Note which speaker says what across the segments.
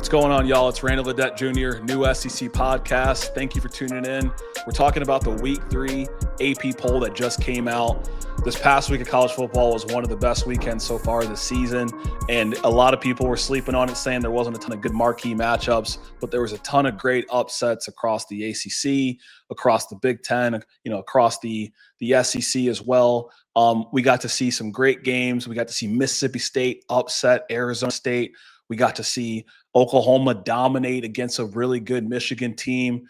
Speaker 1: What's going on, y'all? It's Randall Ledet Jr., new SEC podcast. Thank you for tuning in. We're talking about the Week 3 AP poll that just came out. This past week of college football was one of the best weekends so far this season, and a lot of people were sleeping on it, saying there wasn't a ton of good marquee matchups, but there was a ton of great upsets across the ACC, across the Big Ten, across the SEC as well. We got to see some great games. We got to see Mississippi State upset Arizona State. We got to see Oklahoma dominate against a really good Michigan team.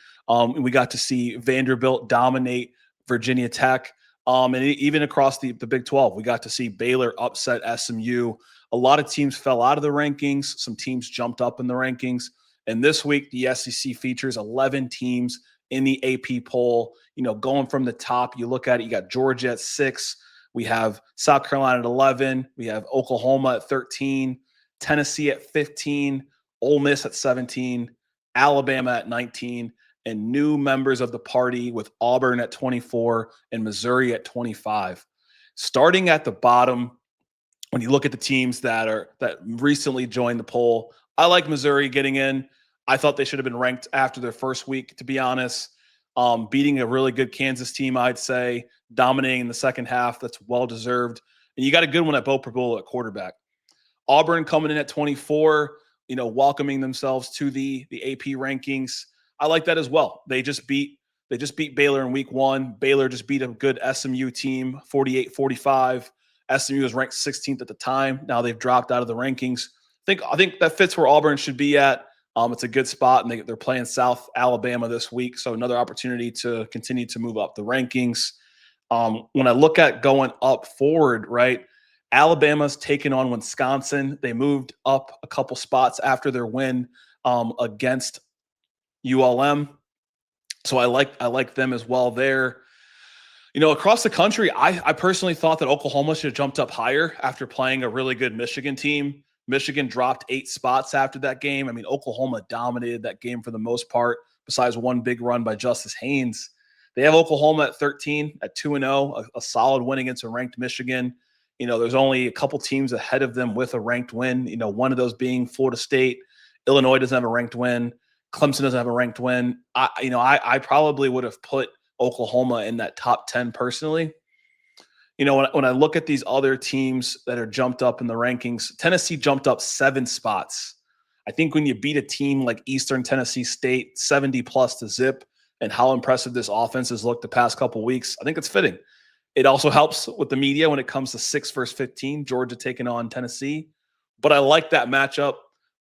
Speaker 1: We got to see Vanderbilt dominate Virginia Tech. And even across the Big 12, we got to see Baylor upset SMU. A lot of teams fell out of the rankings. Some teams jumped up in the rankings. And this week, the SEC features 11 teams in the AP poll. Going from the top, you look at it, you got Georgia at 6. We have South Carolina at 11. We have Oklahoma at 13. Tennessee at 15, Ole Miss at 17, Alabama at 19, and new members of the party with Auburn at 24 and Missouri at 25. Starting at the bottom, when you look at the teams that recently joined the poll, I like Missouri getting in. I thought they should have been ranked after their first week, to be honest. Beating a really good Kansas team, I'd say, dominating in the second half. That's well-deserved. And you got a good one at Bo Prabula at quarterback. Auburn coming in at 24, welcoming themselves to the AP rankings. I like that as well. They just beat Baylor in week 1. Baylor just beat a good SMU team, 48-45. SMU was ranked 16th at the time. Now they've dropped out of the rankings. I think that fits where Auburn should be at. It's a good spot, and they're playing South Alabama this week, so another opportunity to continue to move up the rankings. When I look at going up forward, right, Alabama's taken on Wisconsin. They moved up a couple spots after their win against ULM. So I like them as well there. Across the country, I personally thought that Oklahoma should have jumped up higher after playing a really good Michigan team. Michigan dropped 8 spots after that game. I mean, Oklahoma dominated that game for the most part, besides one big run by Justice Haynes. They have Oklahoma at 13, at 2-0, a solid win against a ranked Michigan. There's only a couple teams ahead of them with a ranked win, one of those being Florida State. Illinois doesn't have a ranked win. Clemson doesn't have a ranked win. I probably would have put Oklahoma in that top 10 personally. When I look at these other teams that are jumped up in the rankings, Tennessee jumped up 7 spots. I think when you beat a team like Eastern Tennessee State 70+ to zip, and how impressive this offense has looked the past couple weeks, I think it's fitting. It also helps with the media when it comes to 6 versus 15, Georgia taking on Tennessee. But I like that matchup.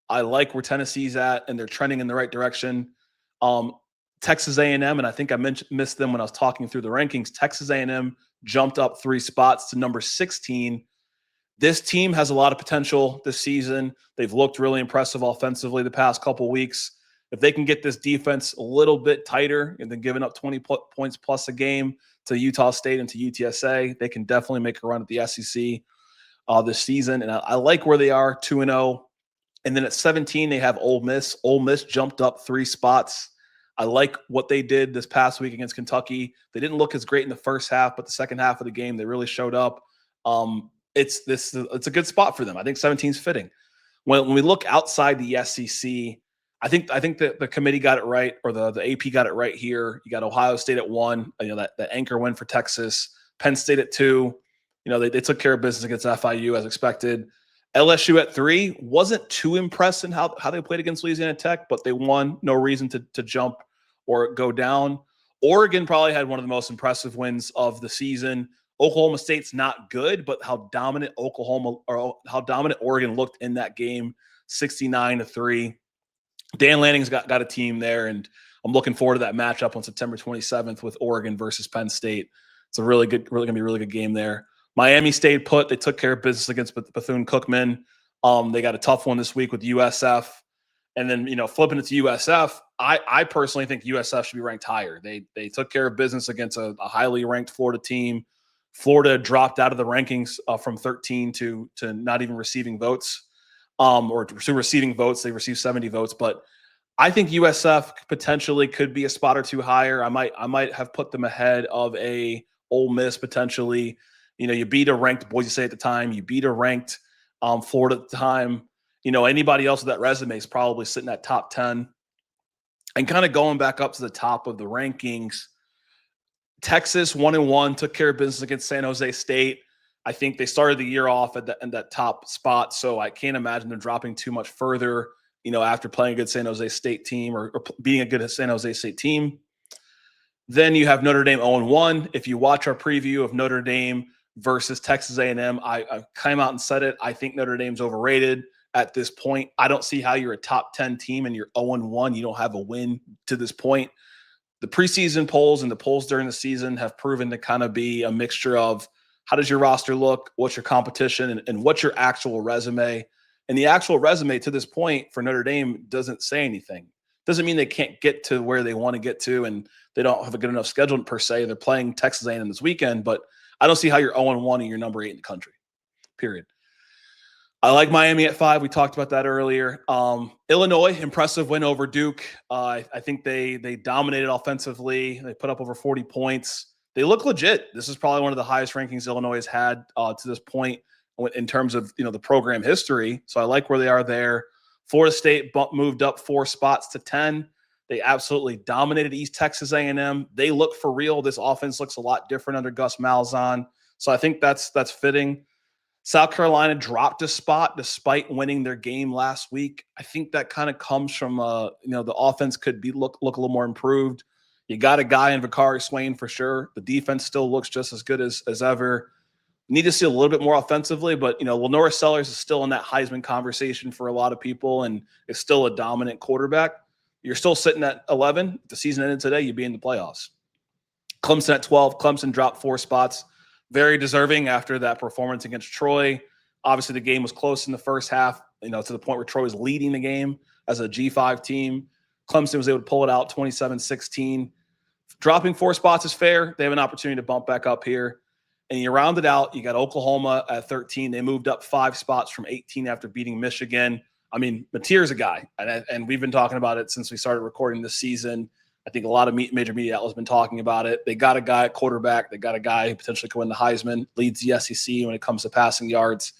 Speaker 1: I like where Tennessee's at, and they're trending in the right direction. Texas A&M, and I think I missed them when I was talking through the rankings. Texas A&M jumped up 3 spots to number 16. This team has a lot of potential this season. They've looked really impressive offensively the past couple weeks. If they can get this defense a little bit tighter and then giving up 20 points plus a game to Utah State and to UTSA, they can definitely make a run at the SEC this season. And I like where they are, 2-0. And then at 17, they have Ole Miss. Ole Miss jumped up 3 spots. I like what they did this past week against Kentucky. They didn't look as great in the first half, but the second half of the game, they really showed up. It's a good spot for them. I think 17 is fitting. When we look outside the SEC, I think that the committee got it right, or the AP got it right here. You got Ohio State at 1, that anchor win for Texas. Penn State at 2. They took care of business against FIU as expected. LSU at 3 wasn't too impressed in how they played against Louisiana Tech, but they won. No reason to jump or go down. Oregon probably had one of the most impressive wins of the season. Oklahoma State's not good, but how dominant Oregon looked in that game, 69-3. Dan Lanning's got a team there, and I'm looking forward to that matchup on September 27th with Oregon versus Penn State. It's really going to be a really good game there. Miami stayed put. They took care of business against Bethune-Cookman. They got a tough one this week with USF. And then, flipping it to USF, I personally think USF should be ranked higher. They took care of business against a highly ranked Florida team. Florida dropped out of the rankings from 13 to not even receiving votes. Or to receiving votes. They received 70 votes. But I think USF potentially could be a spot or 2 higher. I might have put them ahead of a Ole Miss potentially. You beat a ranked Boise State at the time. You beat a ranked Florida at the time. Anybody else with that resume is probably sitting at top 10. And kind of going back up to the top of the rankings, Texas 1-1 took care of business against San Jose State. I think they started the year off in that top spot, so I can't imagine them dropping too much further, after playing a good San Jose State team or beating a good San Jose State team. Then you have Notre Dame 0-1. If you watch our preview of Notre Dame versus Texas A&M, I came out and said it. I think Notre Dame's overrated at this point. I don't see how you're a top 10 team and you're 0-1. You don't have a win to this point. The preseason polls and the polls during the season have proven to kind of be a mixture of how does your roster look, what's your competition, and what's your actual resume. And the actual resume to this point for Notre Dame doesn't say anything. Doesn't mean they can't get to where they want to get to, and they don't have a good enough schedule per se. They're playing Texas A&M this weekend, but I don't see how you're 0-1 and you're number 8 in the country, period. I like Miami at 5. We talked about that earlier. Illinois, impressive win over Duke. I think they dominated offensively. They put up over 40 points. They look legit. This is probably one of the highest rankings Illinois has had to this point in terms of the program history. So I like where they are there. Florida State moved up 4 spots to 10. They absolutely dominated East Texas A&M. They look for real. This offense looks a lot different under Gus Malzahn. So I think that's fitting. South Carolina dropped a spot despite winning their game last week. I think that kind of comes from the offense could look a little more improved. You got a guy in Vicari Swain for sure. The defense still looks just as good as ever. Need to see a little bit more offensively, but Lenora Sellers is still in that Heisman conversation for a lot of people and is still a dominant quarterback. You're still sitting at 11. If the season ended today, you'd be in the playoffs. Clemson at 12. Clemson dropped 4 spots. Very deserving after that performance against Troy. Obviously, the game was close in the first half, to the point where Troy was leading the game as a G5 team. Clemson was able to pull it out 27-16. Dropping 4 spots is fair. They have an opportunity to bump back up here. And you round it out. You got Oklahoma at 13. They moved up 5 spots from 18 after beating Michigan. I mean, Mateer's a guy, and we've been talking about it since we started recording this season. I think a lot of major media outlets have been talking about it. They got a guy at quarterback. They got a guy who potentially could win the Heisman, leads the SEC when it comes to passing yards.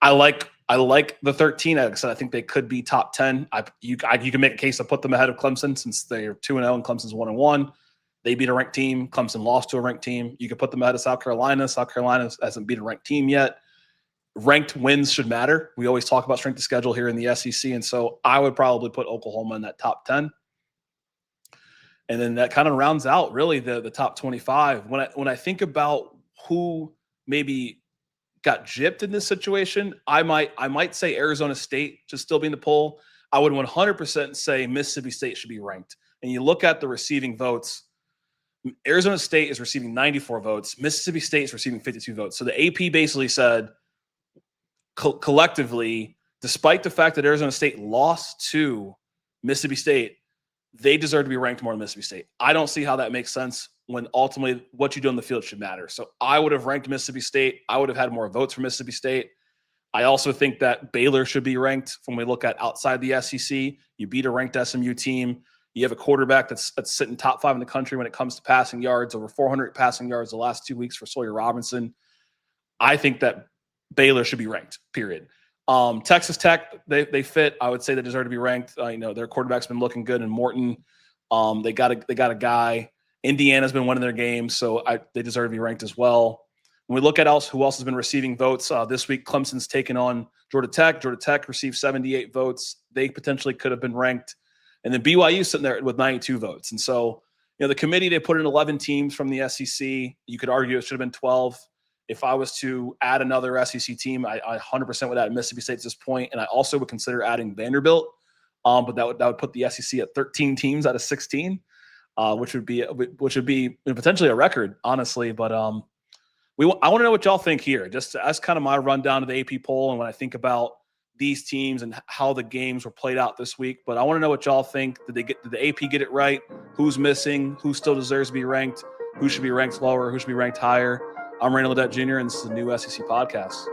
Speaker 1: I like the 13. Like I said, I think they could be top 10. You can make a case to put them ahead of Clemson since they're 2-0 and Clemson's 1-1. They beat a ranked team. Clemson lost to a ranked team. You could put them ahead of South Carolina. South Carolina hasn't beat a ranked team yet. Ranked wins should matter. We always talk about strength of schedule here in the SEC, and so I would probably put Oklahoma in that top 10. And then that kind of rounds out really the top 25. When I think about who maybe got gypped in this situation, I might say Arizona State should still be in the poll. I would 100% say Mississippi State should be ranked. And you look at the receiving votes, Arizona State is receiving 94 votes. Mississippi State is receiving 52 votes. So the AP basically said collectively, despite the fact that Arizona State lost to Mississippi State, they deserve to be ranked more than Mississippi State. I don't see how that makes sense when ultimately what you do on the field should matter. So I would have ranked Mississippi State. I would have had more votes for Mississippi State. I also think that Baylor should be ranked when we look at outside the SEC. You beat a ranked SMU team. You have a quarterback that's sitting top 5 in the country when it comes to passing yards, over 400 passing yards the last 2 weeks for Sawyer Robinson. I think that Baylor should be ranked, period. Texas Tech, they fit. I would say they deserve to be ranked. Their quarterback's been looking good in Morton. They got a guy. Indiana's been winning their games, so they deserve to be ranked as well. When we look at who else has been receiving votes this week, Clemson's taken on Georgia Tech. Georgia Tech received 78 votes. They potentially could have been ranked. And then BYU sitting there with 92 votes. And so, the committee, they put in 11 teams from the SEC. You could argue it should have been 12. If I was to add another SEC team, I 100% would add Mississippi State at this point, and I also would consider adding Vanderbilt. But that would put the SEC at 13 teams out of 16, which would be potentially a record, honestly. But I want to know what y'all think here. Just as kind of my rundown of the AP poll, and when I think about these teams and how the games were played out this week. But I want to know what y'all think. Did the AP get it right? Who's missing? Who still deserves to be ranked? Who should be ranked lower? Who should be ranked higher? I'm Randall Ledet Jr., and this is the new SEC podcast.